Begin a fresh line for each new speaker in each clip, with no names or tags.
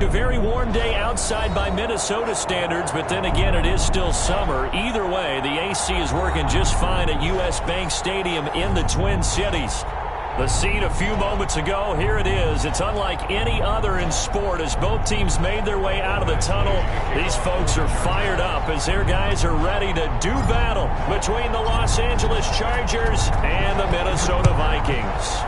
A very warm day outside by Minnesota standards, but then again, it is still summer. Either way, the AC is working just fine at U.S. Bank Stadium in the Twin Cities. The scene a few moments ago, here it is. It's unlike any other in sport as both teams made their way out of the tunnel. These folks are fired up as their guys are ready to do battle between the Los Angeles Chargers and the Minnesota Vikings.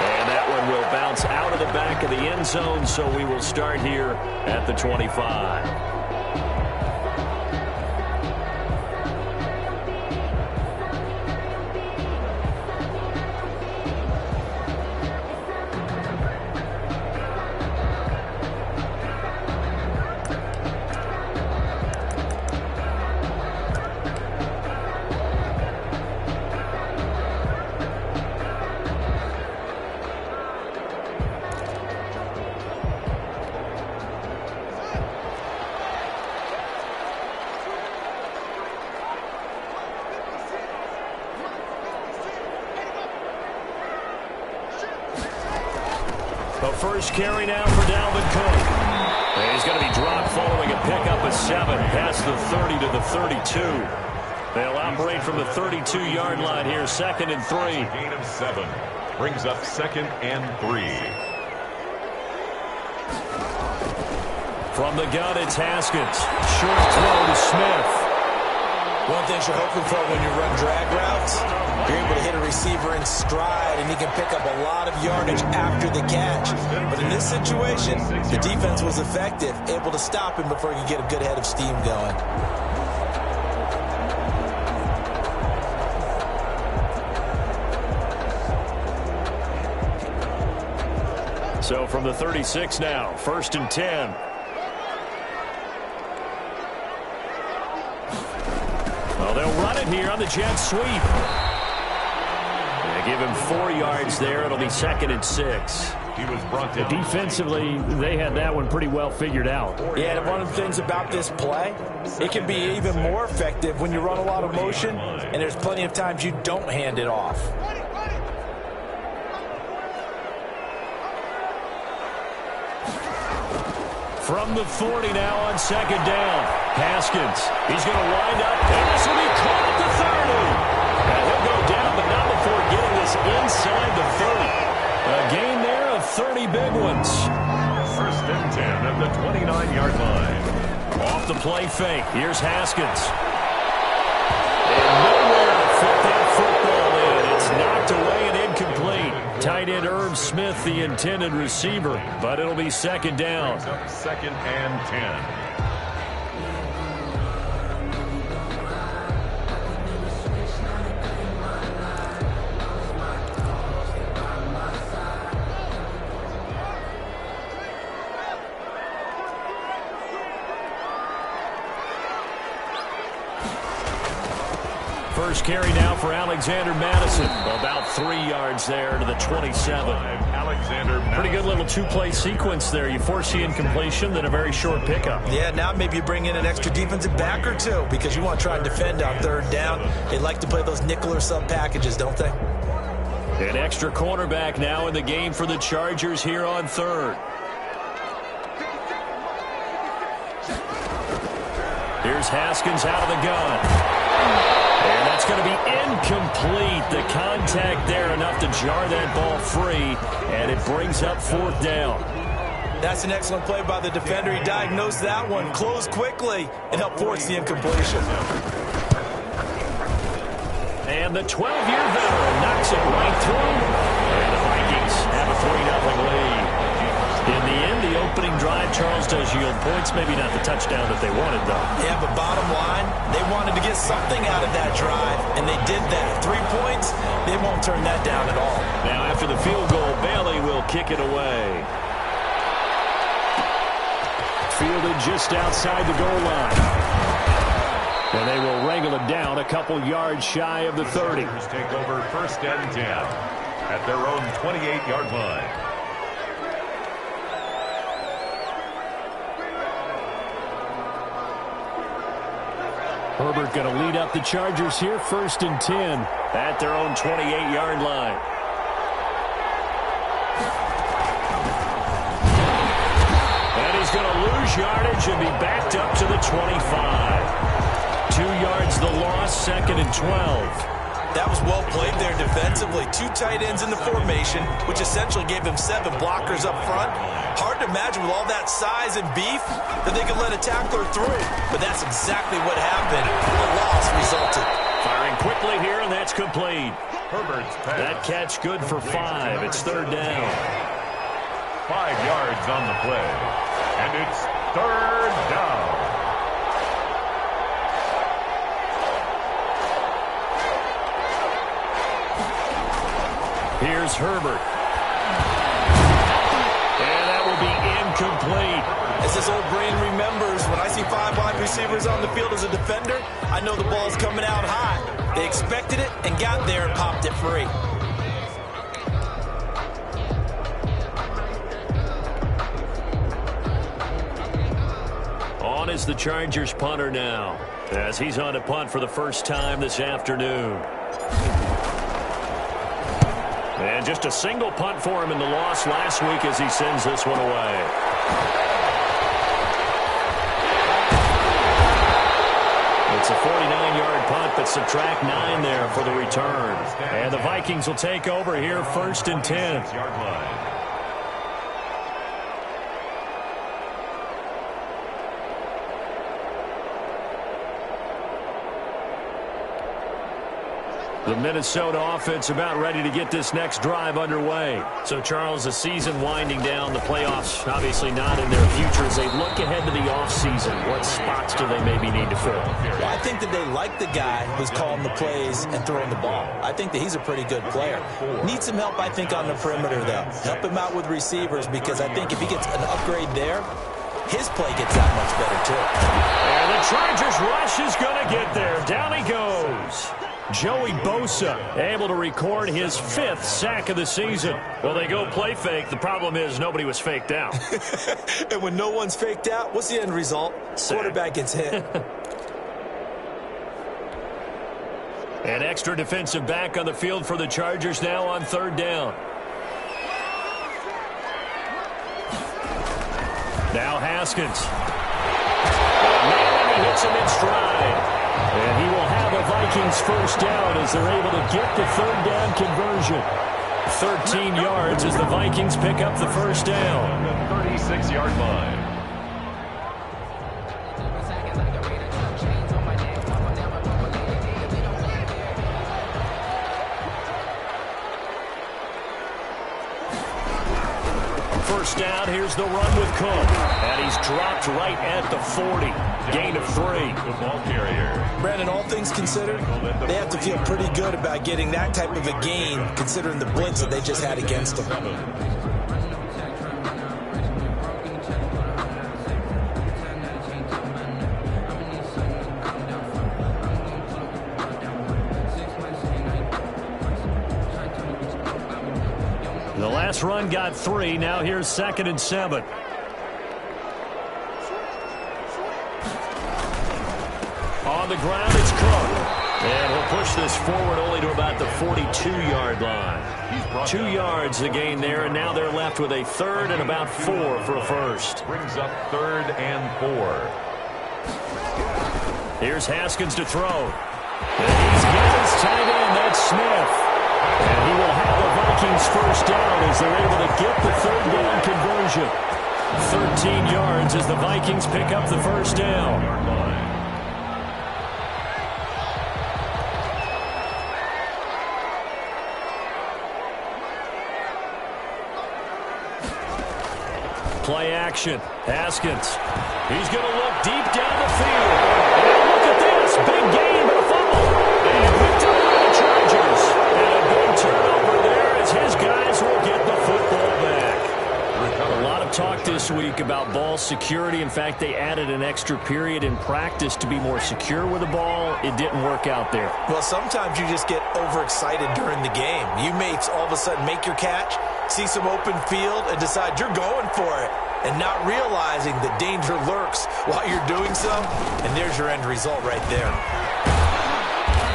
And that one will bounce out of the back of the end zone, so we will start here at the 25. The first carry now for Dalvin Cook. And he's going to be dropped following a pickup of 7 past the 30 to the 32. They'll operate from the 32-yard line here, 2nd and 3.
Gain of 7 brings up 2nd and 3.
From the gun, it's Haskins. Short throw to Smith.
One thing you're hoping for when you run drag routes, you're able to hit a receiver in stride, and he can pick up a lot of yardage after the catch. But in this situation, the defense was effective, able to stop him before he could get a good head of steam going.
So from the 36 now, 1st and 10. Well, they'll run it here on the jet sweep. They give him 4 yards there. It'll be 2nd and 6.
He was brought down.
Defensively, they had that one pretty well figured out.
Yeah, and one of the things about this play, it can be even more effective when you run a lot of motion, and there's plenty of times you don't hand it off.
From the 40 now on 2nd down. Haskins. He's going to wind up. And this will be caught at the 30. And he'll go down, but not before getting this inside the 30. A gain there of 30 big ones.
1st and 10 at the 29-yard line.
Off the play fake. Here's Haskins. And nowhere to fit that football in. It's knocked away and incomplete. Tight end Irv Smith, the intended receiver, but it'll be 2nd down.
2nd and 10.
First carry now for Alexander Madison. About 3 yards there to the 27.
Alexander Madison.
Pretty good little 2-play sequence there. You force the incompletion, then a very short pickup.
Yeah, now maybe you bring in an extra defensive back or two because you want to try and defend on 3rd down. They like to play those nickel or sub packages, don't they?
An extra cornerback now in the game for the Chargers here on 3rd. Here's Haskins out of the gun. And that's going to be incomplete. The contact there enough to jar that ball free, and it brings up 4th down.
That's an excellent play by the defender. He diagnosed that one, closed quickly, and helped force the incompletion.
And the 12-year veteran knocks it right through. And the Vikings have a 3-0 lead. In the end, the opening drive, Charles, does yield points. Maybe not the touchdown that they wanted, though.
Yeah, but bottom line, they wanted to get something out of that drive, and they did that. 3 points, they won't turn that down at all.
Now, after the field goal, Bailey will kick it away. Fielded just outside the goal line. And they will wrangle it down a couple yards shy of the 30.
Take over 1st and 10 at their own 28-yard line.
Herbert going to lead up the Chargers here, 1st and 10 at their own 28-yard line. yardage and be backed up to the 25. 2 yards the loss, 2nd and 12.
That was well played there defensively. 2 tight ends in the formation, which essentially gave them 7 blockers up front. Hard to imagine with all that size and beef that they could let a tackler through. But that's exactly what happened. A loss resulted.
Firing quickly here, and that's complete.
Herbert's pass.
That catch good for 5. It's 3rd down.
5 yards on the play. And it's 3rd down.
Here's Herbert. And that will be incomplete.
As this old brain remembers, when I see 5 wide receivers on the field as a defender, I know the ball's coming out high. They expected it and got there and popped it free.
On is the Chargers punter now, as he's on to punt for the first time this afternoon. And just a single punt for him in the loss last week as he sends this one away. It's a 49-yard punt, but subtract 9 there for the return. And the Vikings will take over here, 1st and 10. The Minnesota offense about ready to get this next drive underway. So, Charles, the season winding down, the playoffs obviously not in their future. As they look ahead to the offseason, what spots do they maybe need to fill?
Well, I think that they like the guy who's calling the plays and throwing the ball. I think that he's a pretty good player. Needs some help, I think, on the perimeter, though. Help him out with receivers, because I think if he gets an upgrade there, his play gets that much better, too.
And the Chargers rush is going to get there. Down he goes. Joey Bosa able to record his 5th sack of the season. Well, they go play fake. The problem is nobody was faked out.
And when no one's faked out, what's the end result?
Sack.
Quarterback gets hit.
An extra defensive back on the field for the Chargers now on 3rd down. Now Haskins. Man, he hits him in stride. And he will have a Vikings first down as they're able to get the 3rd down conversion. 13 yards as the Vikings pick up the first down.
The 36-yard line.
First down, here's the run with Cook. And he's dropped right at the 40. Gain of 3.
The ball carrier.
Brandon, all things considered, they have to feel pretty good about getting that type of a gain, considering the blitz that they just had against them.
The last run got 3. Now here's 2nd and 7. On the ground, it's Cook. And he'll push this forward only to about the 42-yard line. 2 yards the gain there, and now they're left with a 3rd and about 4 for a first.
Brings up 3rd and 4.
Here's Haskins to throw. And he's got his tight end. That's Smith. And he will have the Vikings first down as they're able to get the 3rd down conversion. 13 yards as the Vikings pick up the first down. Play action. Haskins. He's going to look deep down the field. And look at this. Big gain, but a fumble. And picked up by the Chargers. And a big turnover there as his guys will get the football back. A lot of talk this week about ball security. In fact, they added an extra period in practice to be more secure with the ball. It didn't work out there.
Well, sometimes you just get overexcited during the game. You may all of a sudden make your catch, see some open field, and decide you're going for it, and not realizing that danger lurks while you're doing so, and there's your end result right there.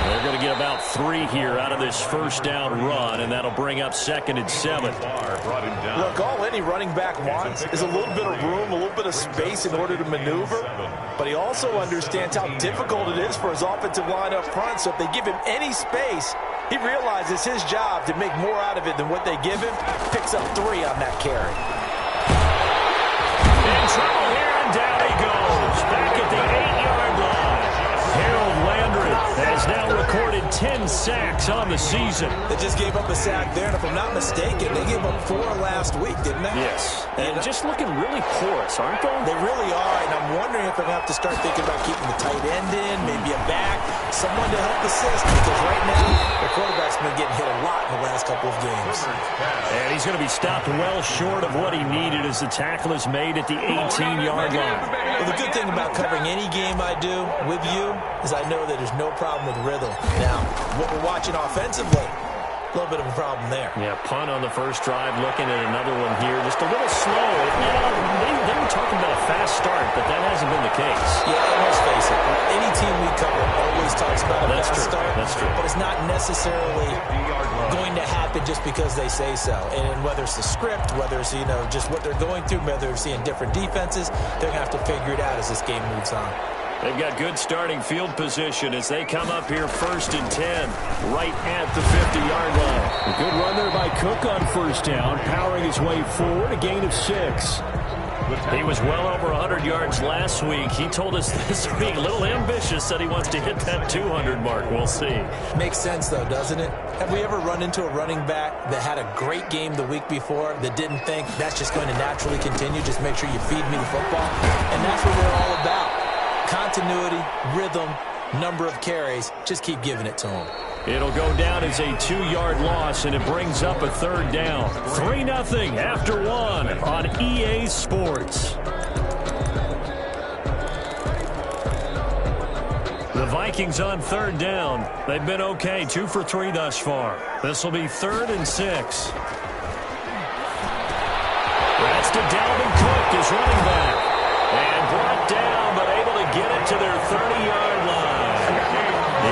They're going to give about 3 here out of this first down run, and that'll bring up 2nd and 7.
Look, all any running back wants is a little bit of room, a little bit of space in order to maneuver, but he also understands how difficult it is for his offensive line up front, so if they give him any space, he realizes his job to make more out of it than what they give him. Picks up 3 on that carry.
In trouble here, and down he goes. Back at the 8-yard line. Harold Landry has now recorded 10 sacks on the season.
They just gave up a sack there, and if I'm not mistaken, they gave up 4 last week, didn't they?
Yes. And just looking really porous, aren't they?
They really are, and I'm wondering if they're going to have to start thinking about keeping the tight end in, maybe a back, someone to help assist, because right now, the quarterback's been getting hit a lot in the last couple of games.
And he's going to be stopped well short of what he needed as the tackle is made at the 18-yard line.
Well, the good thing about covering any game I do with you is I know that there's no problem with rhythm. Now, what we're watching offensively, a little bit of a problem there.
Yeah, punt on the first drive, looking at another one here. Just a little slow. You know, they were talking about a fast start, but that hasn't been the case.
Yeah, and let's face it, any team we cover always talks about a fast start.
That's true.
But it's not necessarily going to happen just because they say so. And whether it's the script, whether it's, just what they're going through, whether they're seeing different defenses, they're going to have to figure it out as this game moves on.
They've got good starting field position as they come up here 1st and 10, right at the 50-yard line.
A good run there by Cook on first down, powering his way forward, a gain of 6.
He was well over 100 yards last week. He told us this week, a little ambitious, said he wants to hit that 200 mark. We'll see.
Makes sense, though, doesn't it? Have we ever run into a running back that had a great game the week before that didn't think that's just going to naturally continue? Just make sure you feed me the football. And that's what we're all about. Continuity, rhythm, number of carries. Just keep giving it to him.
It'll go down as a 2-yard loss, and it brings up a 3rd down. 3-0 after 1 on EA Sports. The Vikings on 3rd down. They've been okay, 2 for 3 thus far. This will be 3rd and 6. That's to Dalvin Cook, his running back. And brought down, but able to get it to their 30-yard line.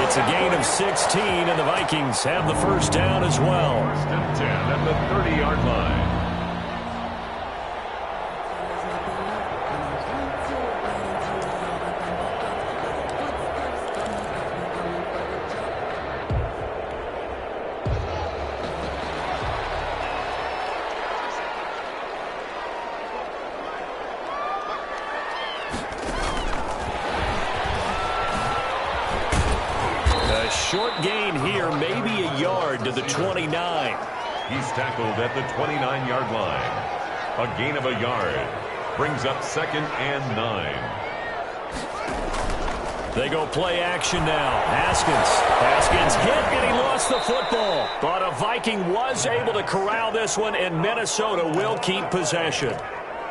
It's a gain of 16, and the Vikings have the first down as well.
1st and 10 at the 30-yard line.
Short gain here, maybe a yard to the 29.
He's tackled at the 29-yard line. A gain of a yard. Brings up 2nd and 9.
They go play action now. Haskins hit, and he lost the football. But a Viking was able to corral this one, and Minnesota will keep possession.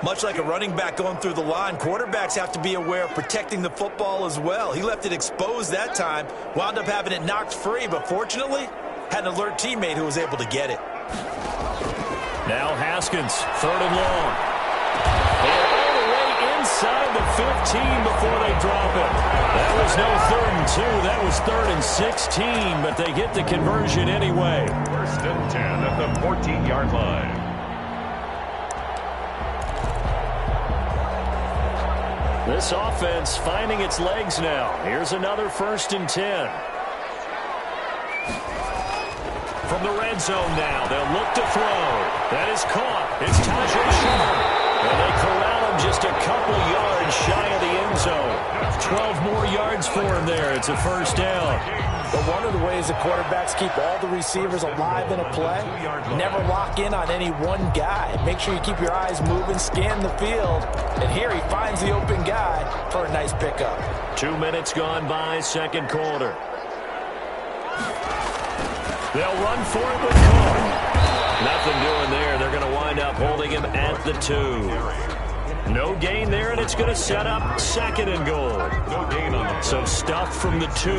Much like a running back going through the line, quarterbacks have to be aware of protecting the football as well. He left it exposed that time, wound up having it knocked free, but fortunately, had an alert teammate who was able to get it.
Now Haskins, 3rd and long. And all the way inside the 15 before they drop it. That was no 3rd and 2, that was 3rd and 16, but they get the conversion anyway.
1st and 10 at the 14-yard line.
This offense finding its legs now. Here's another 1st and 10. From the red zone now, they'll look to throw. That is caught. It's Tajay Sharp. And they corral him just a couple yards shy of the end zone. 12 more yards for him there. It's a 1st down.
But one of the ways the quarterbacks keep all the receivers alive in a play, never lock in on any one guy. Make sure you keep your eyes moving, scan the field. And here he finds the open guy for a nice pickup.
2 minutes gone by, 2nd quarter. They'll run for it with Cook. Nothing doing there. They're going to wind up holding him at the 2. No gain there, and it's going to set up 2nd and goal.
No gain on the
So stuff from the 2.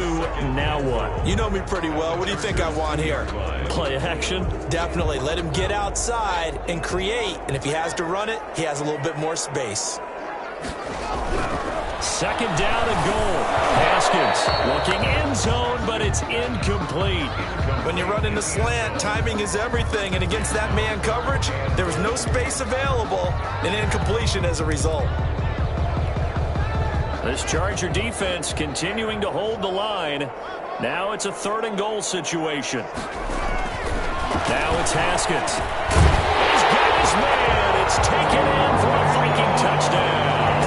Now what?
You know me pretty well. What do you think I want here?
Play action?
Definitely. Let him get outside and create. And if he has to run it, he has a little bit more space.
2nd down and goal. Haskins looking end zone, but it's incomplete.
When you run in the slant, timing is everything, and against that man coverage, there was no space available, and incompletion as a result.
This Charger defense continuing to hold the line. Now it's a 3rd and goal situation. Now it's Haskins. He's got his man. It's taken in for a Viking touchdown.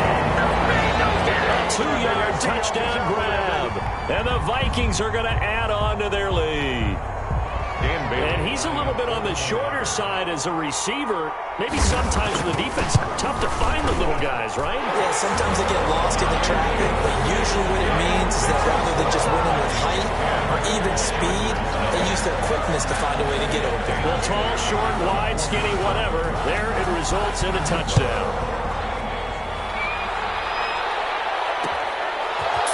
A 2-yard touchdown grab. And the Vikings are going to add on to their lead. And he's a little bit on the shorter side as a receiver. Maybe sometimes for the defense, tough to find the little guys, right?
Yeah, sometimes they get lost in the traffic, but usually what it means is that rather than just winning with height or even speed, they use their quickness to find a way to get open.
Well, tall, short, wide, skinny, whatever. There it results in a touchdown.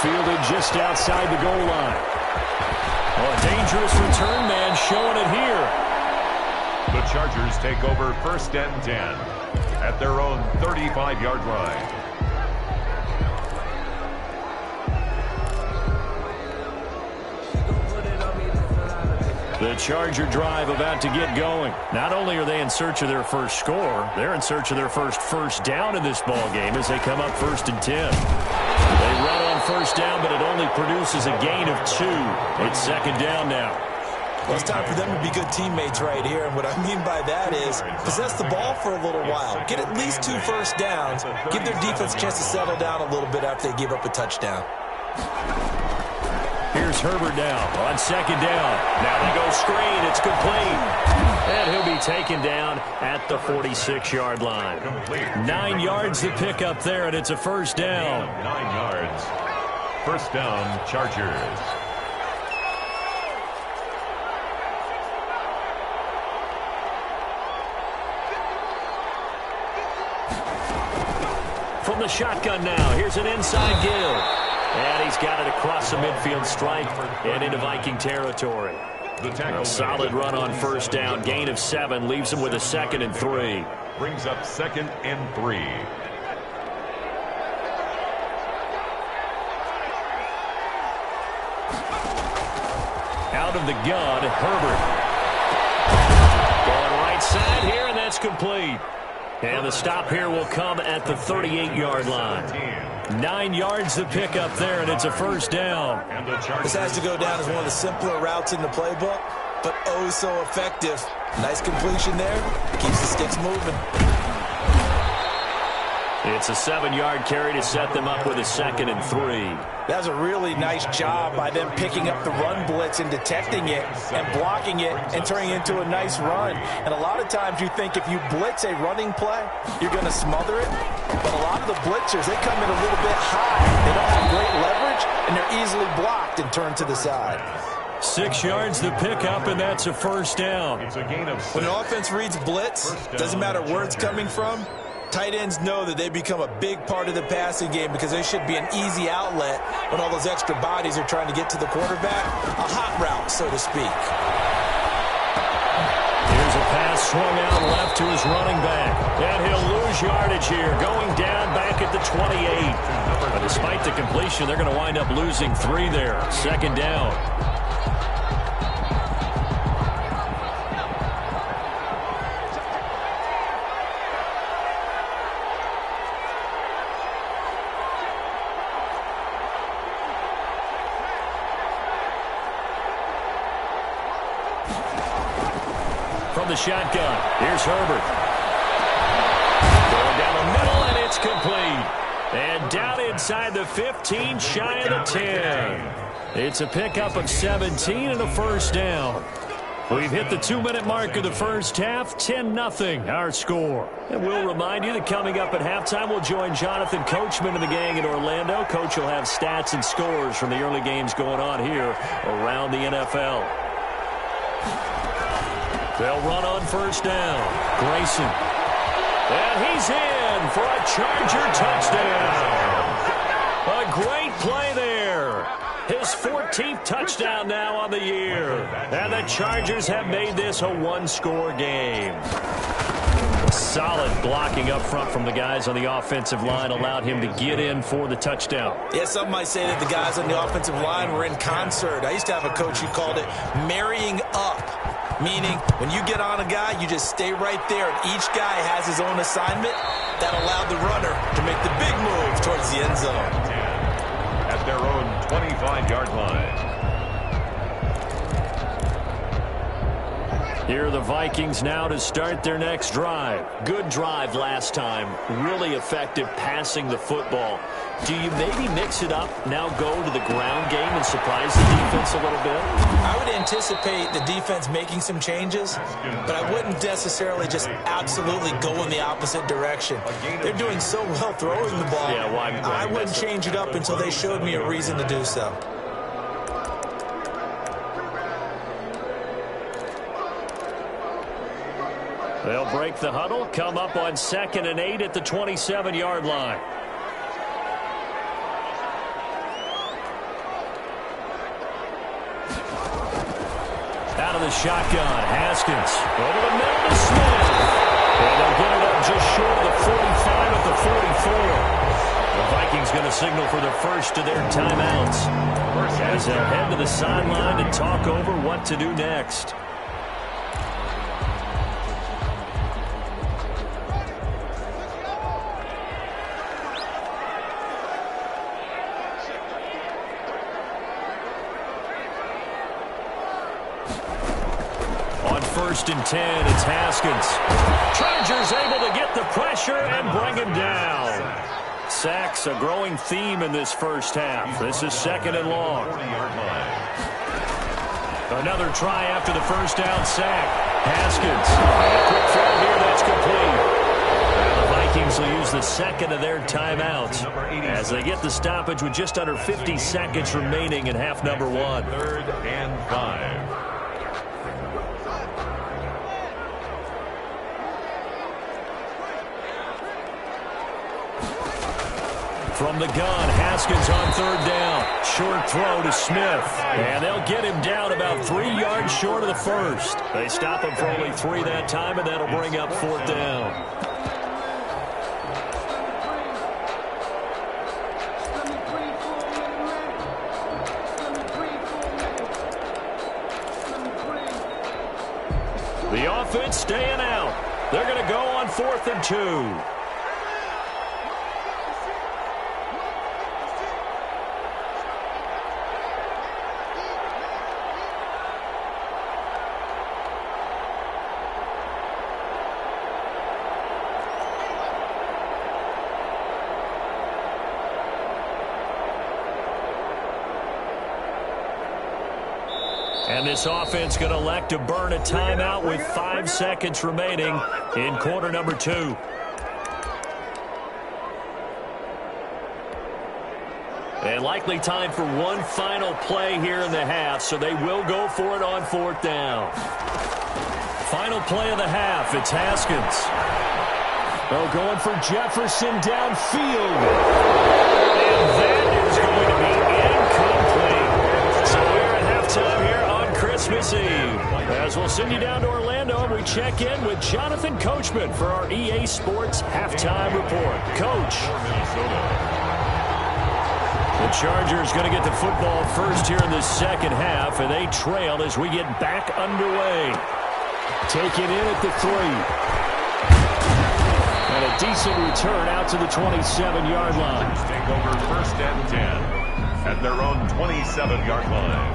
Fielded just outside the goal line.
Oh, a dangerous return man showing it here.
The Chargers take over 1st and 10 at their own 35-yard line.
The Charger drive about to get going. Not only are they in search of their first score, they're in search of their first down in this ball game as they come up 1st and 10. They run on 1st down, but it only produces a gain of 2. It's 2nd down now.
Well, it's time for them to be good teammates right here. And what I mean by that is possess the ball for a little while. Get at least 2 first downs. Give their defense a chance to settle down a little bit after they give up a touchdown.
Here's Herbert now on 2nd down. Now they go screen. It's complete. And he'll be taken down at the 46-yard line. 9 yards to pick up there, and it's a 1st down.
9 yards. 1st down, Chargers.
From the shotgun now, here's an inside give. And he's got it across the midfield stripe and into Viking territory. A solid run on 1st down, gain of 7, leaves him with a 2nd and 3.
Brings up 2nd and 3.
Out of the gun, Herbert. Going right side here, and that's complete. And the stop here will come at the 38-yard line. 9 yards to pick up there, and it's a 1st down.
This has to go down as one of the simpler routes in the playbook, but oh so effective. Nice completion there. Keeps the sticks moving.
It's a 7-yard carry to set them up with a 2nd and 3.
That was a really nice job by them picking up the run blitz and detecting it and blocking it and turning it into a nice run. And a lot of times you think if you blitz a running play, you're going to smother it. But a lot of the blitzers, they come in a little bit high. They don't have great leverage, and they're easily blocked and turned to the side.
6 yards to pick up, and that's a 1st down.
It's a gain of 6.
When an offense reads blitz, doesn't matter where it's coming from, tight ends know that they become a big part of the passing game because they should be an easy outlet when all those extra bodies are trying to get to the quarterback. A hot route, so to speak.
Here's a pass swung out left to his running back. And he'll lose yardage here, going down back at the 28. But despite the completion, they're going to wind up losing 3 there. 2nd down. From the shotgun, here's Herbert. Going down the middle, and it's complete. And down inside the 15, shy of the 10. It's a pickup of 17 and a 1st down. We've hit the 2-minute mark of the first half, 10-0 our score. And we'll remind you that coming up at halftime, we'll join Jonathan Coachman and the gang in Orlando. Coach will have stats and scores from the early games going on here around the NFL. They'll run on 1st down. Grayson. And he's in for a Charger touchdown. A great play there. His 14th touchdown now on the year. And the Chargers have made this a 1-score game. Solid blocking up front from the guys on the offensive line allowed him to get in for the touchdown.
Yeah, some might say that the guys on the offensive line were in concert. I used to have a coach who called it marrying up, meaning when you get on a guy, you just stay right there, and each guy has his own assignment. That allowed the runner to make the big move towards the end zone.
At their own 25-yard line.
Here are the Vikings now to start their next drive. Good drive last time. Really effective passing the football. Do you maybe mix it up, now go to the ground game and surprise the defense a little bit?
I would anticipate the defense making some changes, but I wouldn't necessarily just absolutely go in the opposite direction. They're doing so well throwing the ball.
Yeah, well,
I wouldn't change it up until they showed me a reason to do so.
They'll break the huddle, come up on 2nd and 8 at the 27-yard line. Out of the shotgun, Haskins. Over the middle to Smith. And they'll get it up just short of the 45 at the 44. The Vikings going to signal for the first of their timeouts as they'll head to the sideline and talk over what to do next. First and 10, it's Haskins. Chargers able to get the pressure and bring him down. Sacks a growing theme in this first half. This is 2nd and long. Another try after the first down sack. Haskins. Quick throw here, that's complete. And the Vikings will use the second of their timeouts as they get the stoppage with just under 50 seconds remaining in half number 1.
3rd and 5.
From the gun, Haskins on 3rd down. Short throw to Smith. And they'll get him down about 3 yards short of the first. They stop him for only 3 that time, and that'll bring up 4th down. The offense staying out. They're going to go on 4th and 2. And this offense going to elect to burn a timeout with 5 seconds remaining in quarter number 2. And likely time for one final play here in the half, so they will go for it on 4th down. Final play of the half, it's Haskins.
Oh, going for Jefferson downfield.
And that is going to be incomplete. So we're at halftime here on Christmas Eve. As we'll send you down to Orlando, and we check in with Jonathan Coachman for our EA Sports Halftime Report. Coach. The Chargers going to get the football first here in the second half, and they trail as we get back underway.
Take it in at the 3. And a decent return out to the 27-yard line.
Take over 1st and 10 at their own 27-yard line.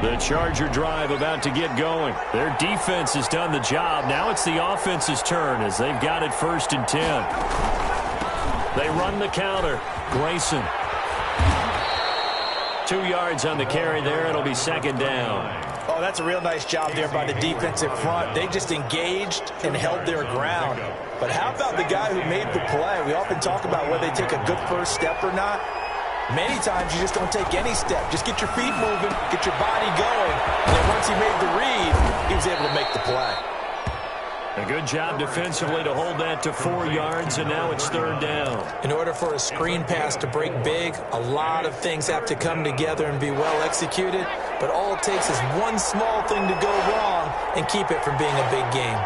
The Charger drive about to get going. Their defense has done the job. Now it's the offense's turn as they've got it 1st and 10. They run the counter. Grayson. 2 yards on the carry there. It'll be 2nd down.
Oh, that's a real nice job there by the defensive front. They just engaged and held their ground. But how about the guy who made the play? We often talk about whether they take a good first step or not. Many times you just don't take any step. Just get your feet moving, get your body going. And then once he made the read, he was able to make the play.
A good job defensively to hold that to 4 yards, and now it's 3rd down.
In order for a screen pass to break big, a lot of things have to come together and be well executed. but all it takes is one small thing to go wrong and keep it from being a big game.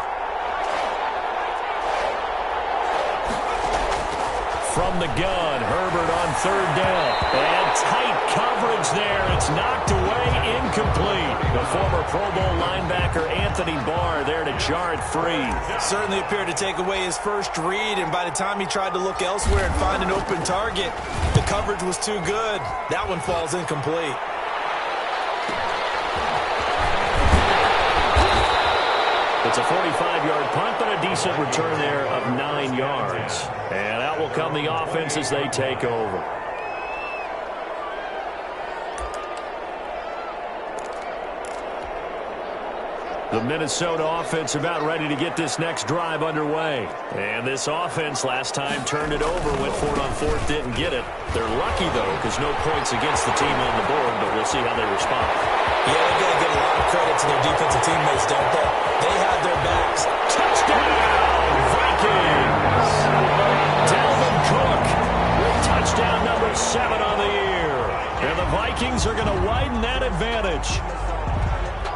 From the gun, Herbert on third down. And tight coverage there. It's knocked away, incomplete. The former Pro Bowl linebacker Anthony Barr there to jar it free.
Certainly appeared to take away his first read, and by the time he tried to look elsewhere and find an open target, the coverage was too good. That one falls incomplete.
It's a 45-yard punt, but a decent return there of 9 yards. And out will come the offense as they take over. The Minnesota offense about ready to get this next drive underway. And this offense last time turned it over, went for it on fourth, didn't get it. They're lucky, though, because no points against the team on the board, but we'll see how they respond.
Yeah, they've got to give a lot of credit to their defensive teammates, don't they? They had their backs.
Touchdown, Vikings! Dalvin Cook with touchdown number 7 on the year. And the Vikings are going to widen that advantage.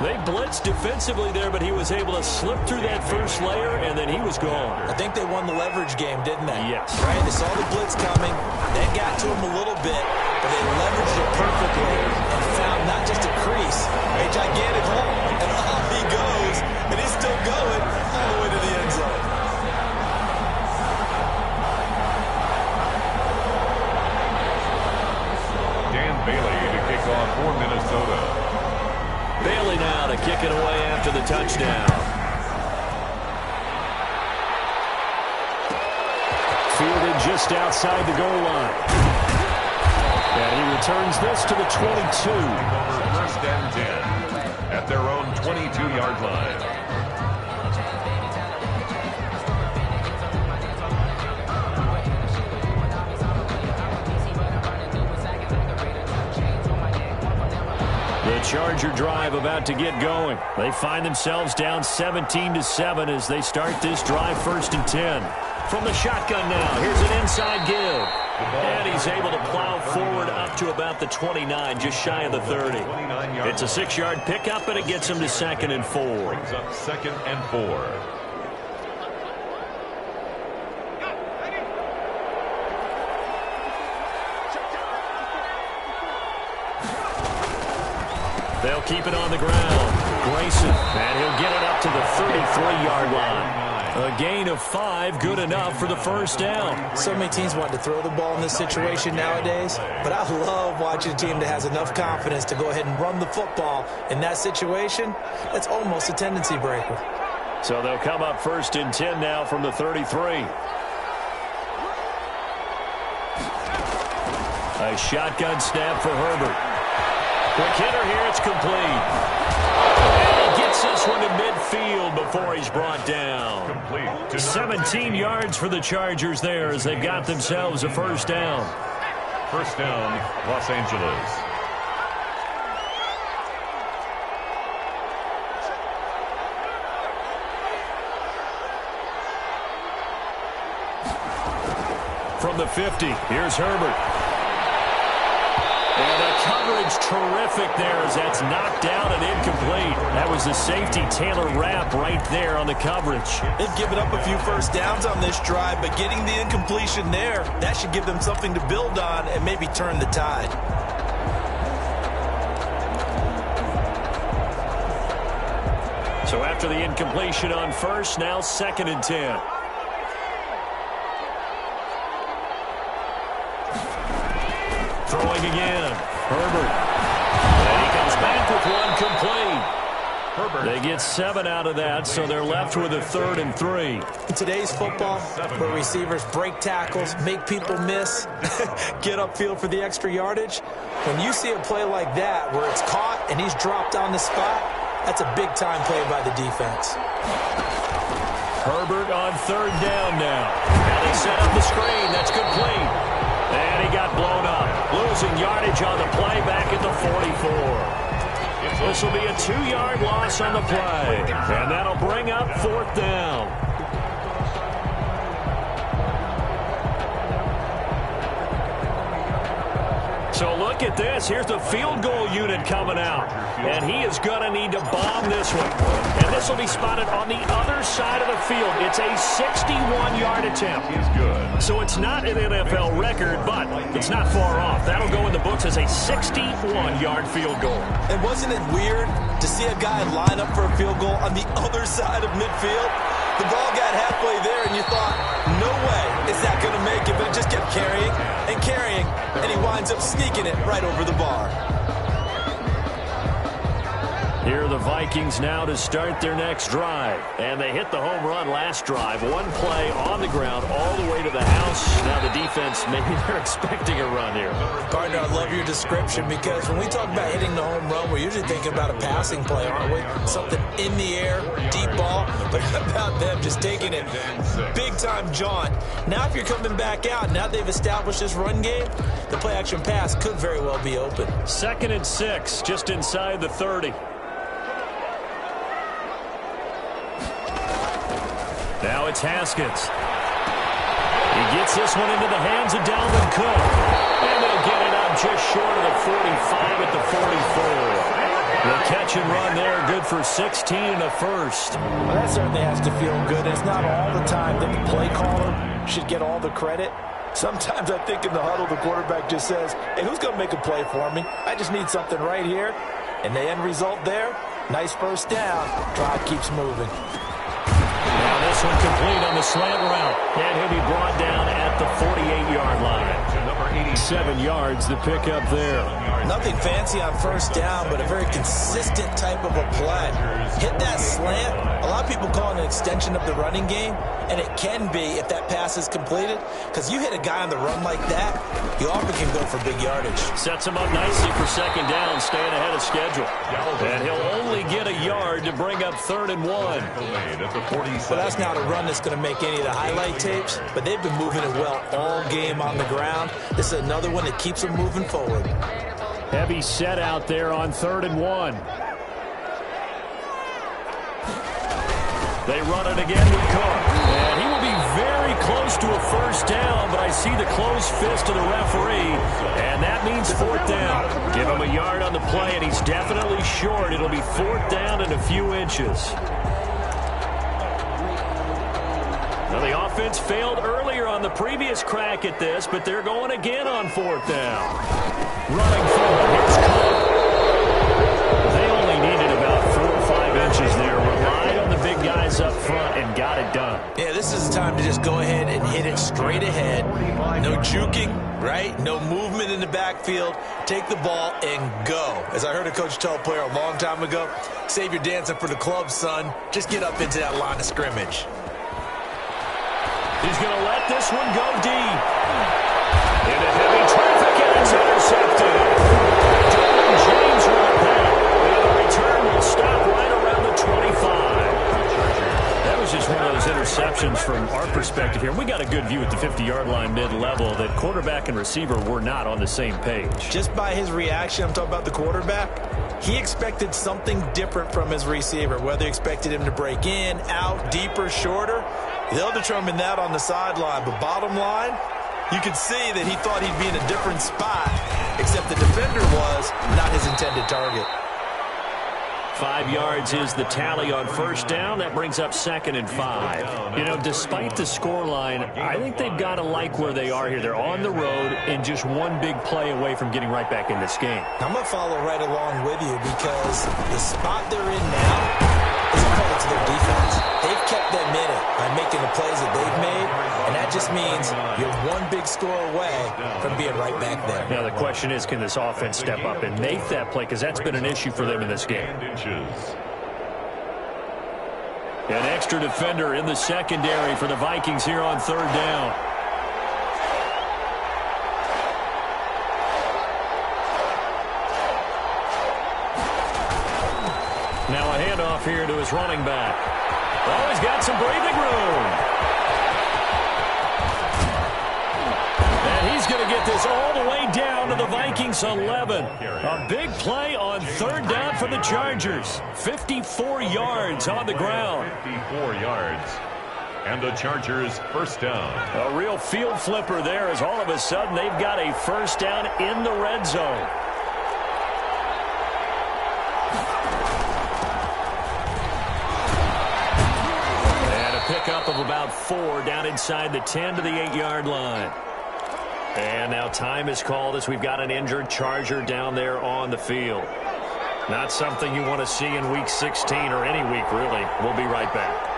They blitzed defensively there, but he was able to slip through that first layer, and then he was gone.
I think they won the leverage game, didn't they?
Yes.
Right? They saw the blitz coming. That got to him a little bit, but they leveraged it perfectly and found not just a crease, a gigantic hole. And off he goes, and he's still going all the way to the end zone.
Dan Bailey to kick off for Minnesota.
Bailey now to kick it away after the touchdown. Fielded just outside the goal line. And he returns this to the 22.
First and 10 at their own 22-yard line.
The Charger drive about to get going. They find themselves down 17-7 as they start this drive, first and 10. From the shotgun now, here's an inside give. And he's able to plow forward up to about the 29, just shy of the 30. It's a 6-yard pickup, and it gets him to 2nd and 4.
Brings up 2nd and 4.
They'll keep it on the ground. Grayson, and he'll get it up to the 33-yard line. A gain of 5, good enough for the first down.
So many teams want to throw the ball in this situation nowadays, but I love watching a team that has enough confidence to go ahead and run the football. In that situation, that's almost a tendency breaker.
So they'll come up first and 10 now from the 33. A shotgun snap for Herbert. Quick hitter here, it's complete. And he gets this one to midfield before he's brought down.
Complete.
17 yards for the Chargers there as they've got themselves a first down.
First down, Los Angeles.
From the 50, here's Herbert. And the coverage terrific there as that's knocked down and incomplete. That was the safety Taylor Rapp right there on the coverage.
They've given up a few first downs on this drive, but getting the incompletion there, that should give them something to build on and maybe turn the tide.
So after the incompletion on first, now 2nd and 10. Throwing again. Herbert. And he comes back with one complete. Herbert. They get 7 out of that, so they're left with a 3rd and 3.
In today's football, where receivers break tackles, make people miss, get upfield for the extra yardage, when you see a play like that where it's caught and he's dropped on the spot, that's a big-time play by the defense.
Herbert on 3rd down now. And they set up the screen. That's complete. And he got blown up. Losing yardage on the play back at the 44. This will be a 2-yard loss on the play. And that'll bring up 4th down. So look at this. Here's the field goal unit coming out. And he is going to need to bomb this one. And this will be spotted on the other side of the field. It's a 61-yard attempt. So it's not an NFL record, but it's not far off. That'll go in the books as a 61-yard field goal.
And wasn't it weird to see a guy line up for a field goal on the other side of midfield? The ball got halfway there, and you thought, no way is that going to make it, but it just kept carrying and carrying, and he winds up sneaking it right over the bar.
Here are the Vikings now to start their next drive. And they hit the home run last drive. One play on the ground all the way to the house. Now the defense, maybe they're expecting a run here.
Partner, I love your description because when we talk about hitting the home run, we're usually thinking about a passing play, aren't we? Something in the air, deep ball. But how about them just taking it big-time jaunt? Now if you're coming back out, now they've established this run game, the play-action pass could very well be open.
2nd and 6, just inside the 30. Now it's Haskins. He gets this one into the hands of Dalvin Cook. And they'll get it up just short of the 45 at the 44. The catch and run there, good for 16 and a first.
Well, that certainly has to feel good. It's not all the time that the play caller should get all the credit. Sometimes I think in the huddle, the quarterback just says, hey, who's going to make a play for me? I just need something right here. And the end result there, nice first down. Drive keeps moving.
Now this one complete on the slant route. And he'll be brought down at the 48-yard line. 7 yards the pickup there.
Nothing fancy on first down, but a very consistent type of a play. Hit that slant. A lot of people call it an extension of the running game, and it can be if that pass is completed, because you hit a guy on the run like that, you often can go for big yardage.
Sets him up nicely for 2nd down, staying ahead of schedule. And he'll only get a yard to bring up 3rd and 1.
Well, that's not a run that's going to make any of the highlight tapes, but they've been moving it well all game on the ground. This is another one that keeps them moving forward.
Heavy set out there on 3rd and 1. They run it again with Cook. And he will be very close to a first down, but I see the closed fist of the referee, and that means 4th down. Give him a yard on the play, and he's definitely short. It'll be 4th down and a few inches. Now, the offense failed earlier on the previous crack at this, but they're going again on 4th down. Running forward, here's Cook. They only needed about 4 or 5 inches there. Relied on the big guys up front and got it done.
Yeah, this is the time to just go ahead and hit it straight ahead. No juking, right? No movement in the backfield. Take the ball and go. As I heard a coach tell a player a long time ago, save your dancing for the club, son. Just get up into that line of scrimmage.
He's going to let this one go deep. Into heavy traffic, and it's intercepted. James with a pick. And the return will stop right around the 25. That was just one of those interceptions from our perspective here. We got a good view at the 50-yard line mid-level that quarterback and receiver were not on the same page. Just by his reaction, I'm talking about the quarterback, he expected something different from his receiver, whether he expected him to break in, out, deeper, shorter. They'll determine that on the sideline. But bottom line, you could see that he thought he'd be in a different spot, except the defender was not his intended target. 5 yards is the tally on first down. That brings up 2nd and 5. You know, despite the scoreline, I think they've got to like where they are here. They're on the road and just one big play away from getting right back in this game. I'm going to follow right along with you because the spot they're in now is a credit to their defense. They've kept them in it by making the plays that they've made, and that just means you're one big score away from being right back there. Now, the question is, can this offense step up and make that play? Because that's been an issue for them in this game. An extra defender in the secondary for the Vikings here on 3rd down. Now a handoff here to his running back. Oh, he's got some breathing room. And he's going to get this all the way down to the Vikings 11. A big play on 3rd down for the Chargers. 54 yards on the ground.
54 yards. And the Chargers first down.
A real field flipper there as all of a sudden they've got a first down in the red zone. And a pickup of about 4 down inside the 10 to the 8-yard line. And now time is called as we've got an injured Charger down there on the field. Not something you want to see in Week 16 or any week, really. We'll be right back.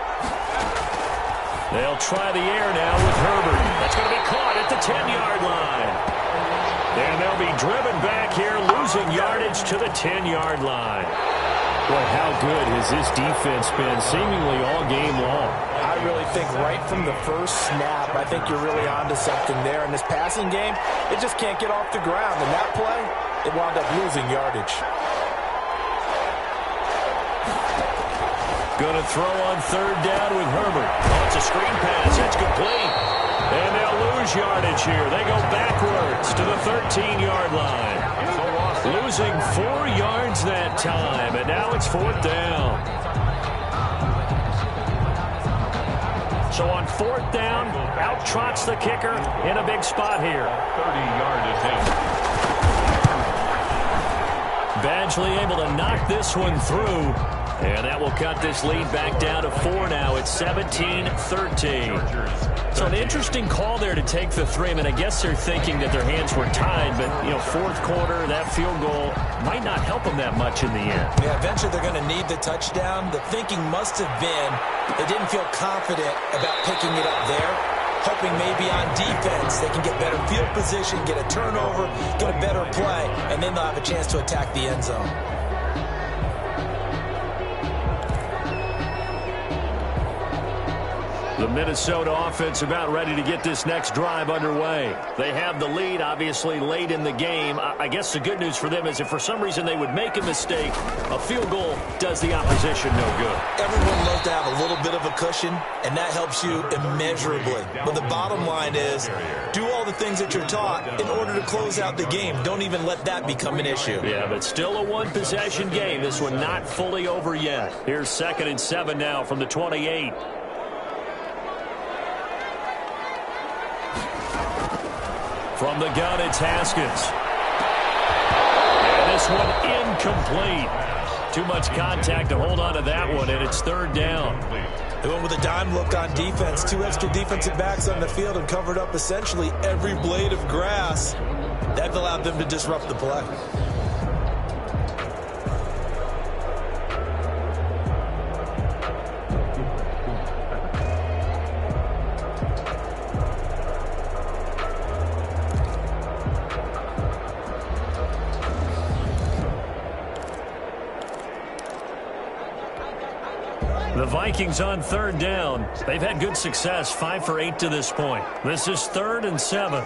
They'll try the air now with Herbert. That's going to be caught at the 10-yard line. And they'll be driven back here, losing yardage to the 10-yard line.
Boy, how good has this defense been seemingly all game long?
I really think right from the first snap, I think you're really onto something there. In this passing game, it just can't get off the ground. And that play, it wound up losing yardage.
Going to throw on third down with Herbert. Oh, it's a screen pass. It's complete. And they'll lose yardage here. They go backwards to the 13-yard line. Losing 4 yards that time. And now it's fourth down. So on fourth down, out trots the kicker in a big spot here.
30-yard attempt.
Badgley able to knock this one through. And that will cut this lead back down to 4 now. It's 17-13. So an interesting call there to take the 3. I mean, I guess they're thinking that their hands were tied, but, you know, fourth quarter, that field goal might not help them that much in the end.
Yeah, eventually they're going to need the touchdown. The thinking must have been they didn't feel confident about picking it up there, hoping maybe on defense they can get better field position, get a turnover, get a better play, and then they'll have a chance to attack the end zone.
The Minnesota offense about ready to get this next drive underway. They have the lead, obviously, late in the game. I guess the good news for them is if for some reason they would make a mistake, a field goal does the opposition no good.
Everyone loves to have a little bit of a cushion, and that helps you immeasurably. But the bottom line is, do all the things that you're taught in order to close out the game. Don't even let that become an issue.
Yeah, but still a one-possession game. This one not fully over yet. Here's 2nd and 7 now from the 28. From the gun, it's Haskins. And this one incomplete. Too much contact to hold on to that one, and it's third down.
They went with a dime look on defense. 2 extra defensive backs on the field and covered up essentially every blade of grass. That allowed them to disrupt the play.
The Vikings on third down. They've had good success, 5 for 8 to this point. This is 3rd and 7.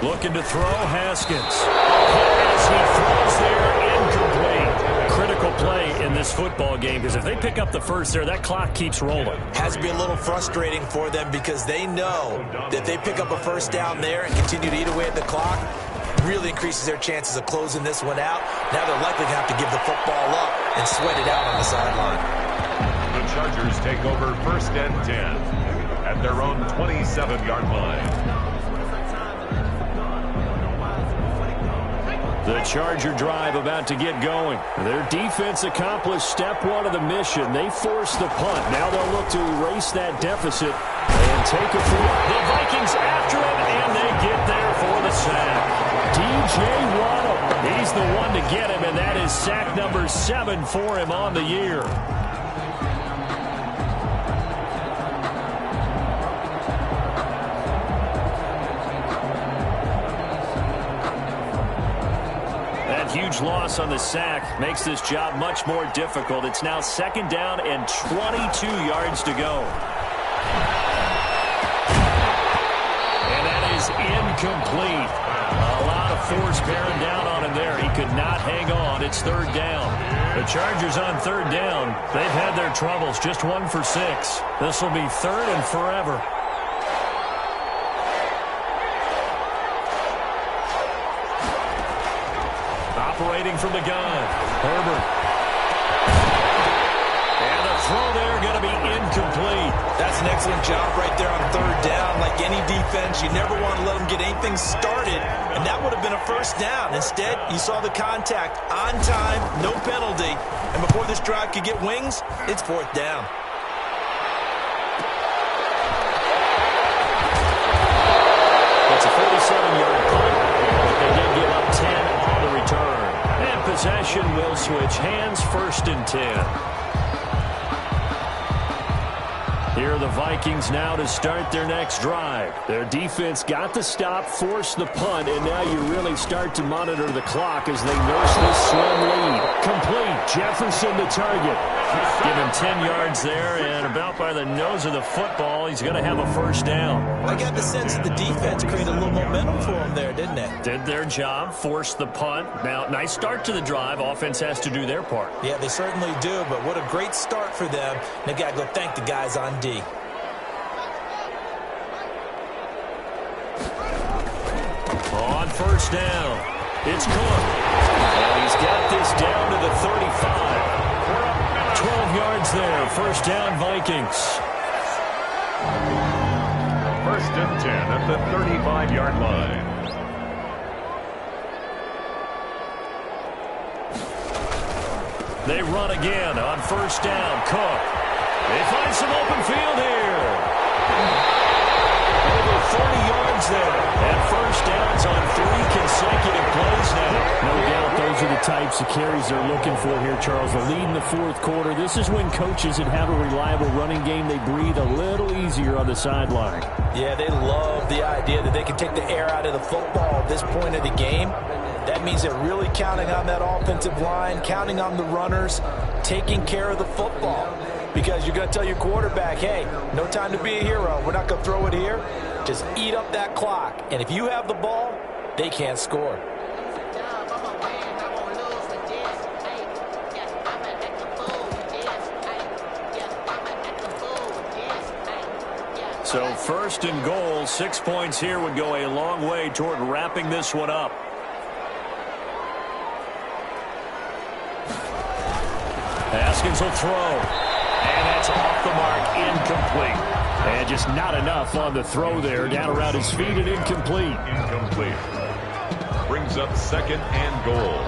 Looking to throw, Haskins. As he throws there, incomplete. Critical play in this football game, because if they pick up the first there, that clock keeps rolling.
Has to be a little frustrating for them because they know that they pick up a first down there and continue to eat away at the clock, really increases their chances of closing this one out. Now they're likely to have to give the football up and sweat it out on the sideline.
The Chargers take over 1st and 10 at their own 27-yard line.
The Charger drive about to get going. Their defense accomplished step 1 of the mission. They forced the punt. Now they'll look to erase that deficit and take it for the Vikings after it, and they get there for the sack. DJ Waddle, he's the one to get him, and that is sack number 7 for him on the year. That huge loss on the sack makes this job much more difficult. It's now 2nd down and 22 yards to go. And that is incomplete. A lot of force bearing down on him there. He could not hang on. It's 3rd down. The Chargers on 3rd down. They've had their troubles. Just 1 for 6. This will be 3rd and forever. Operating from the gun. Herbert. And the throw there going to be incomplete.
That's an excellent job right there on third down. Like any defense, you never want to let them get anything started, and that would have been a first down. Instead, you saw the contact on time, no penalty, and before this drive could get wings, it's fourth down.
It's a 47-yard punt, but they did give up 10 on the return. And possession will switch hands, 1st and 10. Here are the Vikings now to start their next drive. Their defense got the stop, forced the punt, and now you really start to monitor the clock as they nurse this slim lead. Complete. Jefferson the target. Give him 10 yards there, and about by the nose of the football, he's going to have a first down.
I got the sense that the defense created a little momentum for him there, didn't it?
Did their job, forced the punt. Now, nice start to the drive. Offense has to do their part.
Yeah, they certainly do, but what a great start for them. They've got to go thank the guys on D.
On first down, it's Cook. And he's got this down to the 35. 12 yards there. First down, Vikings.
1st and 10 at the 35-yard line.
They run again on first down. Cook. They find some open field here. Over 30 yards there. And first downs on 3 consecutive plays now.
No doubt those are the types of carries they're looking for here, Charles. The lead in the 4th quarter. This is when coaches that have a reliable running game, they breathe a little easier on the sideline.
Yeah, they love the idea that they can take the air out of the football at this point of the game. That means they're really counting on that offensive line, counting on the runners, taking care of the football. Because you're going to tell your quarterback, hey, no time to be a hero. We're not going to throw it here. Just eat up that clock. And if you have the ball, they can't score.
So 1st and goal, 6 points here would go a long way toward wrapping this one up. Haskins will throw. And that's off the mark, incomplete. And just not enough on the throw there. Down around his feet and incomplete.
Incomplete. Brings up 2nd and goal.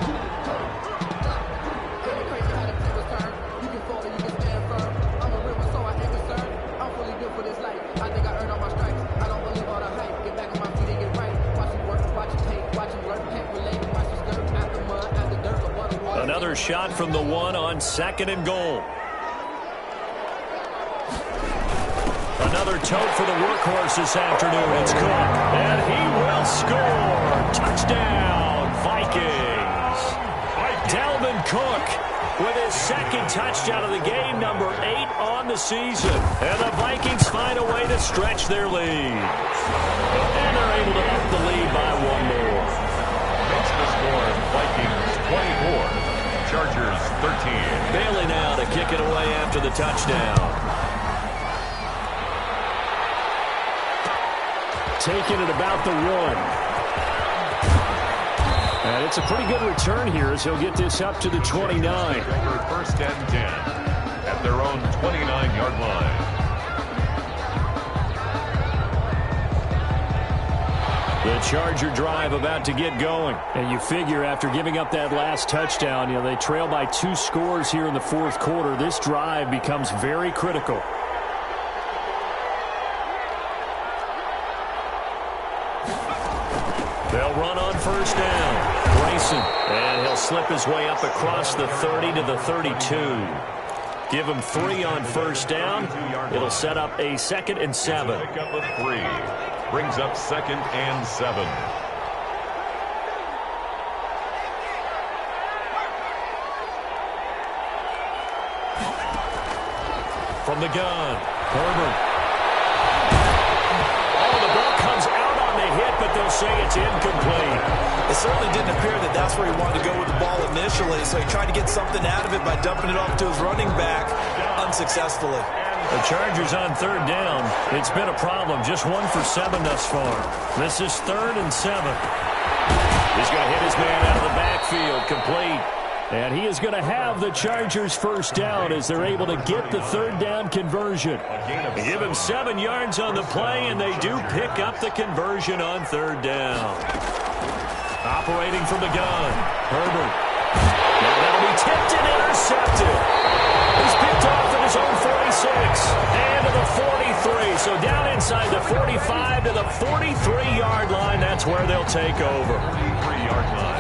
Another shot from the 1 on 2nd and goal. Another tote for the workhorse this afternoon. It's Cook. And he will score. Touchdown, Vikings. Dalvin Cook with his 2nd touchdown of the game, number 8 on the season. And the Vikings find a way to stretch their lead. And they're able to up the lead by 1 more.
Makes the score Vikings 24. Chargers 13.
Bailey now to kick it away after the touchdown.
Taking it about the 1. And it's a pretty good return here as he'll get this up to the 29.
1st and 10 at their own 29-yard line.
The Charger drive about to get going.
And you figure after giving up that last touchdown, they trail by 2 scores here in the 4th quarter. This drive becomes very critical.
They'll run on first down. Grayson. And he'll slip his way up across the 30 to the 32. Give him 3 on first down. It'll set up a 2nd and 7.
Pick up a 3. Brings up 2nd and 7.
From the gun, Herbert. Oh, the ball comes out on the hit, but they'll say it's incomplete.
It certainly didn't appear that that's where he wanted to go with the ball initially, so he tried to get something out of it by dumping it off to his running back unsuccessfully.
The Chargers on third down. It's been a problem. Just 1 for 7 thus far. This is 3rd and 7. He's going to hit his man out of the backfield. Complete. And he is going to have the Chargers first down as they're able to get the third down conversion. They give him 7 yards on the play, and they do pick up the conversion on third down. Operating from the gun, Herbert. Now that'll be tipped and intercepted. He's picked off at his own 46 and to the 43. So down inside the 45 to the 43-yard line. That's where they'll take over.
43-yard line.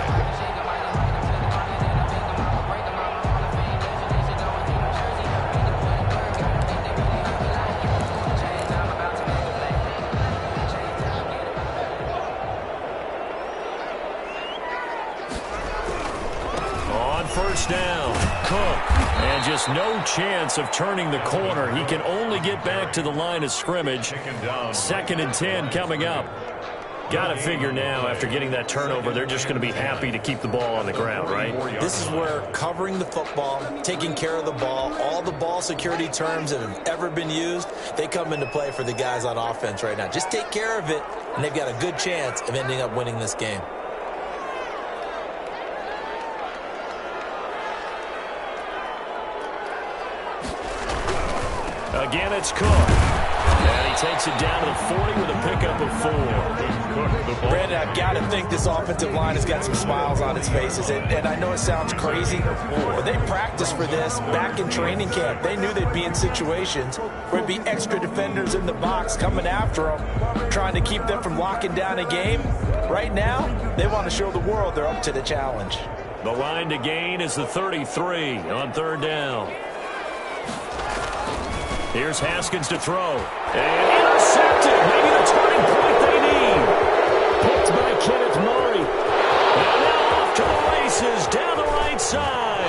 First down, Cook, and just no chance of turning the corner. He can only get back to the line of scrimmage. 2nd and 10 coming up. Got to figure now, after getting that turnover, they're just going to be happy to keep the ball on the ground, right?
This is where covering the football, taking care of the ball, all the ball security terms that have ever been used, they come into play for the guys on offense right now. Just take care of it, and they've got a good chance of ending up winning this game.
Again, it's Cook. And he takes it down to the 40 with a pickup of 4.
Brandon, I've got to think this offensive line has got some smiles on its faces. And I know it sounds crazy, but they practiced for this back in training camp. They knew they'd be in situations where there'd be extra defenders in the box coming after them, trying to keep them from locking down a game. Right now, they want to show the world they're up to the challenge.
The line to gain is the 33 on third down. Here's Haskins to throw. And intercepted. Maybe the turning point they need. Picked by Kenneth Murray. And now off to the races down the right side.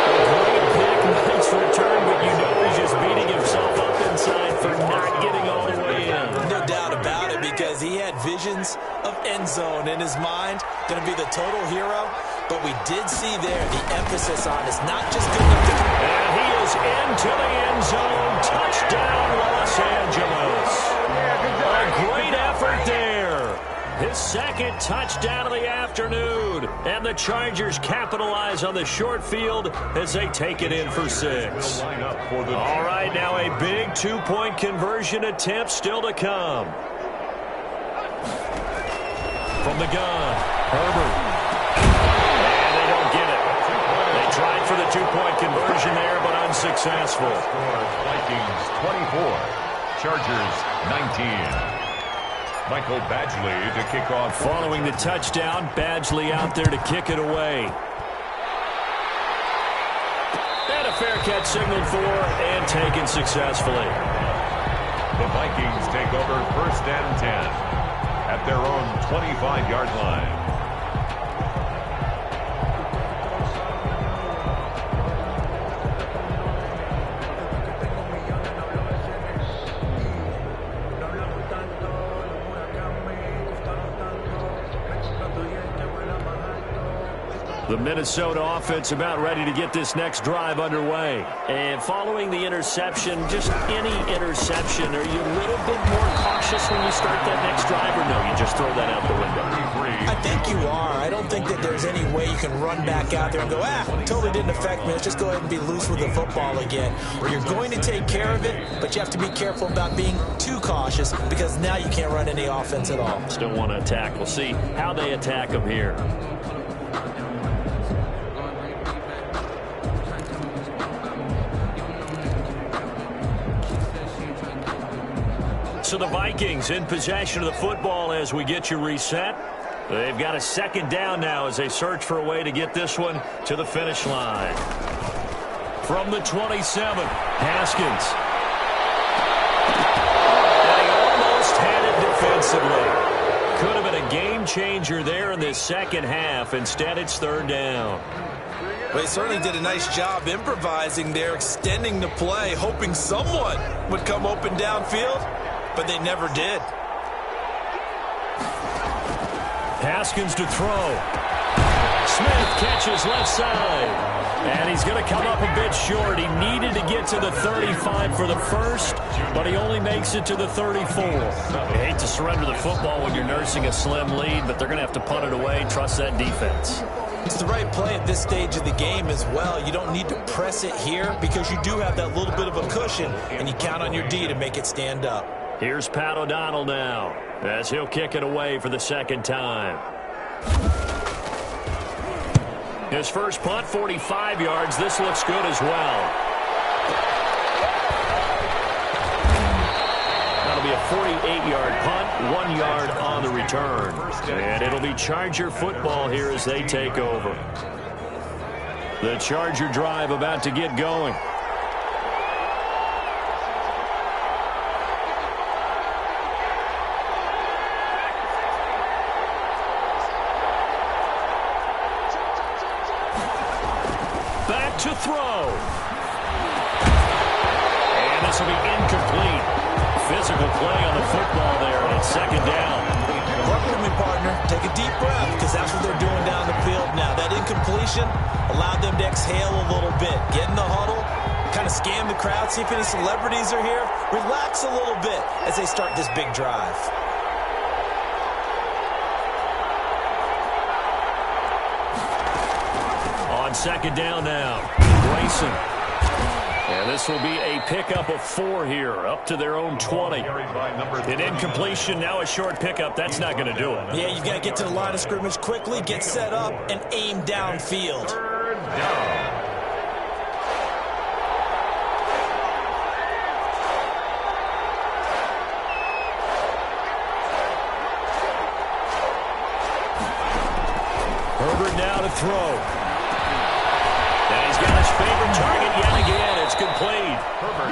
A great pick. Nice return, but you know he's just beating himself up inside for not getting all the way in.
No doubt about it, because he had visions of end zone in his mind. Going to be the total hero. But we did see there the emphasis on it's not just good enough to...
And he is into the end zone. Touchdown, Los Angeles. A great effort there. His 2nd touchdown of the afternoon. And the Chargers capitalize on the short field as they take it in for 6. All right, now a big 2-point conversion attempt still to come. From the gun, Herbert. Tried for the 2-point conversion there, but unsuccessful.
Vikings 24, Chargers 19. Michael Badgley to kick off.
Following the touchdown, Badgley out there to kick it away. And a fair catch signaled for and taken successfully.
The Vikings take over 1st and 10 at their own 25-yard line.
The Minnesota offense about ready to get this next drive underway. And following the interception, just any interception, are you a little bit more cautious when you start that next drive, or no, you just throw that out the window?
I think you are. I don't think that there's any way you can run back out there and go, totally didn't affect me. Let's just go ahead and be loose with the football again. You're going to take care of it, but you have to be careful about being too cautious, because now you can't run any offense at all.
Still want to attack. We'll see how they attack them here. So the Vikings in possession of the football as we get you reset. They've got a 2nd down now as they search for a way to get this one to the finish line. From the 27, Haskins. And he almost had it defensively. Could have been a game changer there in this 2nd half. Instead, it's 3rd down.
Well, he certainly did a nice job improvising there, extending the play, hoping someone would come open downfield. But they never did.
Haskins to throw. Smith catches left side. And he's going to come up a bit short. He needed to get to the 35 for the first, but he only makes it to the 34. You hate to surrender the football when you're nursing a slim lead, but they're going to have to punt it away. Trust that defense.
It's the right play at this stage of the game as well. You don't need to press it here because you do have that little bit of a cushion, and you count on your D to make it stand up.
Here's Pat O'Donnell now as he'll kick it away for the second time. His first punt, 45 yards. This looks good as well. That'll be a 48-yard punt, 1 yard on the return. And it'll be Charger football here as they take over. The Charger drive about to get going. Back to throw. And this will be incomplete. Physical play on the football there, and it's second down.
Work with me, partner. Take a deep breath, because that's what they're doing down the field now. That incompletion allowed them to exhale a little bit. Get in the huddle, kind of scan the crowd, see if any celebrities are here. Relax a little bit as they start this big drive.
On second down now, Grayson. And this will be a pickup of 4 here, up to their own 20. An incompletion, now a short pickup. That's not going to do it.
Yeah, you've got to get to the line of scrimmage quickly, get set up, and aim downfield.
Third down.
Herbert now to throw. And he's got his favorite target yet again. It's complete.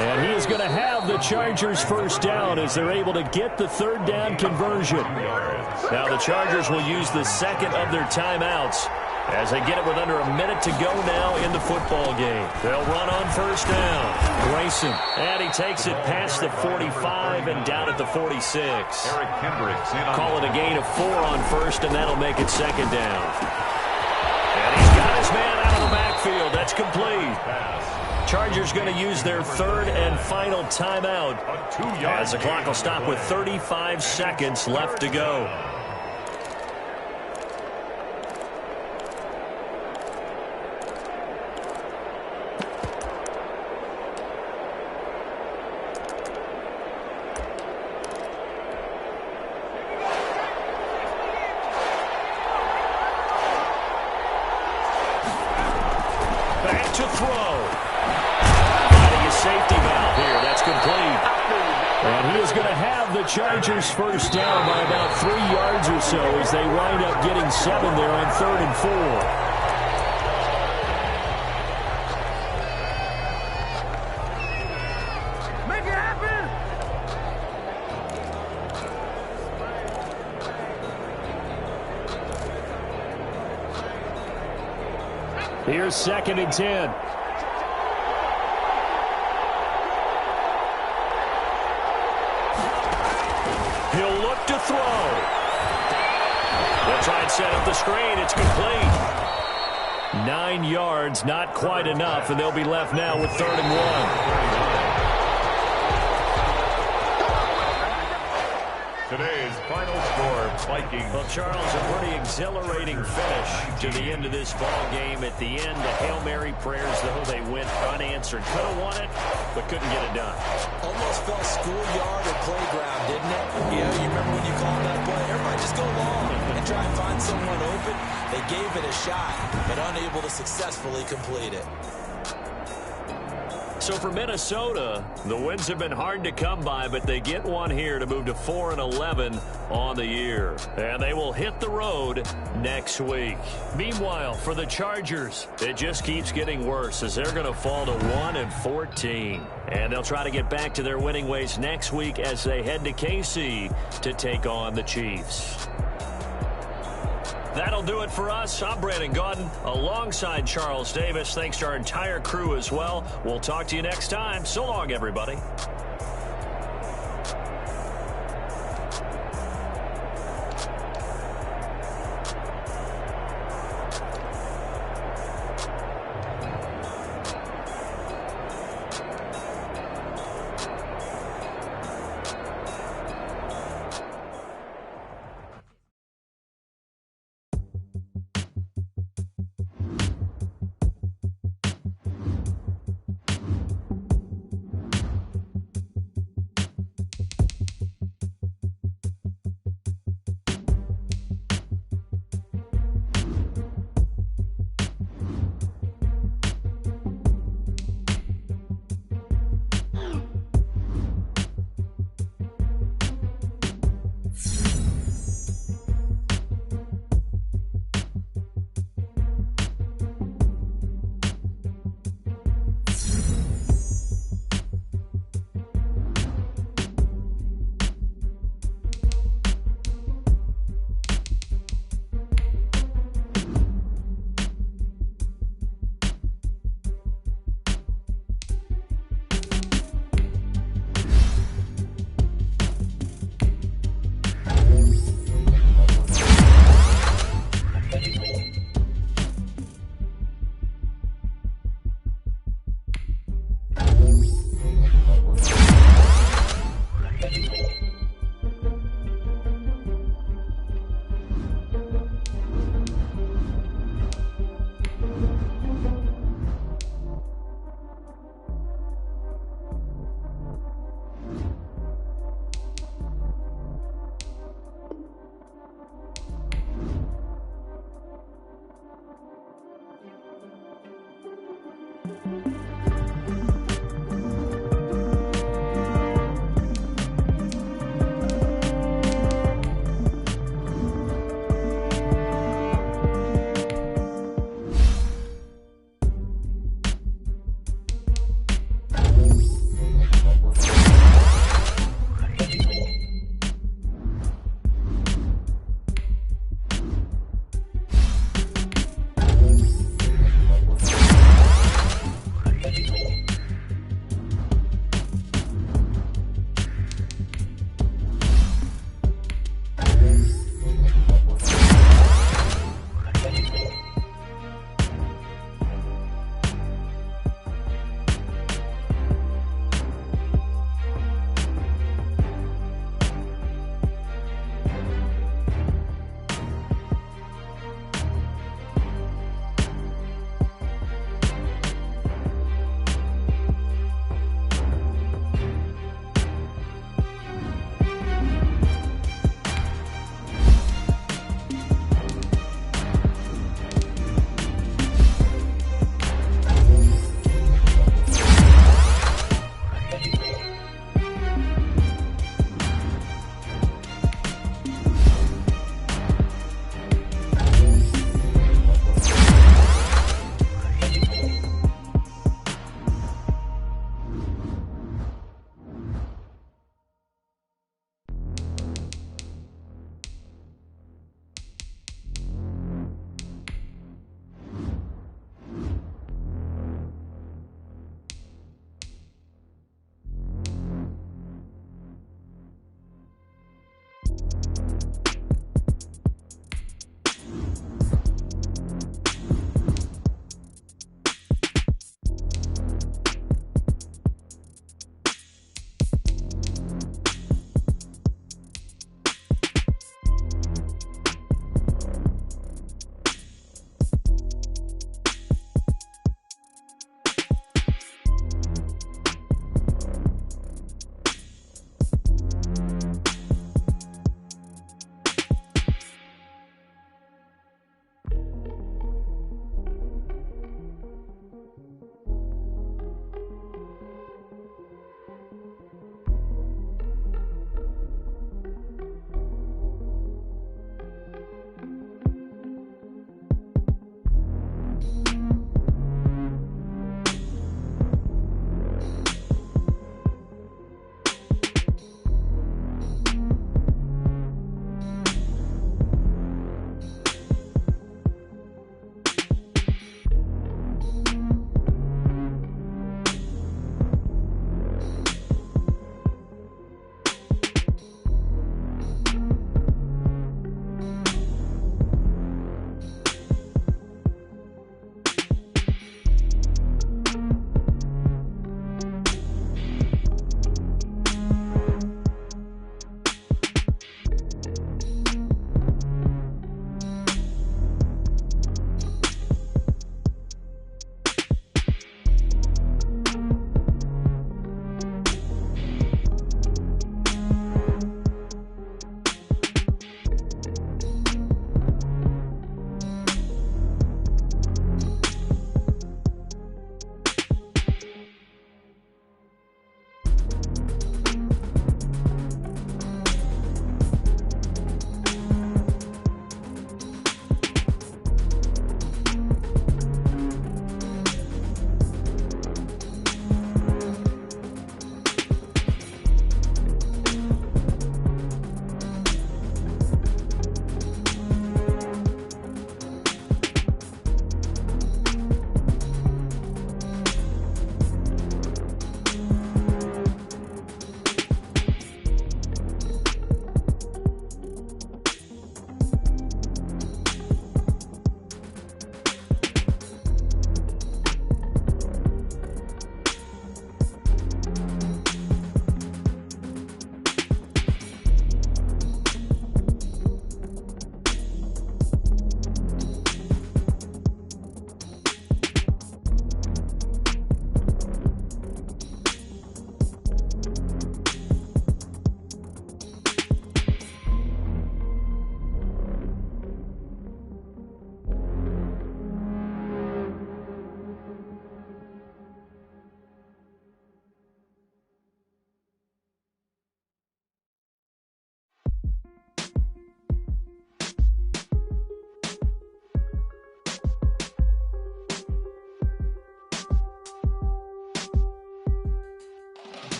And he is going to have the Chargers first down as they're able to get the third down conversion. Now the Chargers will use the second of their timeouts as they get it with under a minute to go now in the football game. They'll run on first down. Grayson. And he takes it past the 45 and down at the 46.
Eric Kendricks
Call it a gain of 4 on first, and that'll make it second down. And he's got his man out of the backfield. That's complete. Chargers going to use their third and final timeout as the clock will stop with 35 seconds left to go. Back to throw. Finding a safety valve here. That's complete. And he is going to have the Chargers first down by about 3 yards or so as they wind up getting 7 there on 3rd and 4. Here's 2nd and 10. He'll look to throw. They'll try and set up the screen. It's complete. 9 yards, not quite enough, and they'll be left now with 3rd and 1.
Today's final score, Vikings.
Well, Charles, a pretty exhilarating finish to the end of this ball game. At the end, the Hail Mary prayers, though, they went unanswered. Could have won it, but couldn't get it done.
Almost felt schoolyard or playground, didn't it? Yeah, you remember when you called that play? Everybody just go long and try and find someone open. They gave it a shot, but unable to successfully complete it.
So for Minnesota, the wins have been hard to come by, but they get one here to move to 4-11 on the year. And they will hit the road next week. Meanwhile, for the Chargers, it just keeps getting worse as they're going to fall to 1-14. And they'll try to get back to their winning ways next week as they head to KC to take on the Chiefs. That'll do it for us. I'm Brandon Gaudin alongside Charles Davis. Thanks to our entire crew as well. We'll talk to you next time. So long, everybody.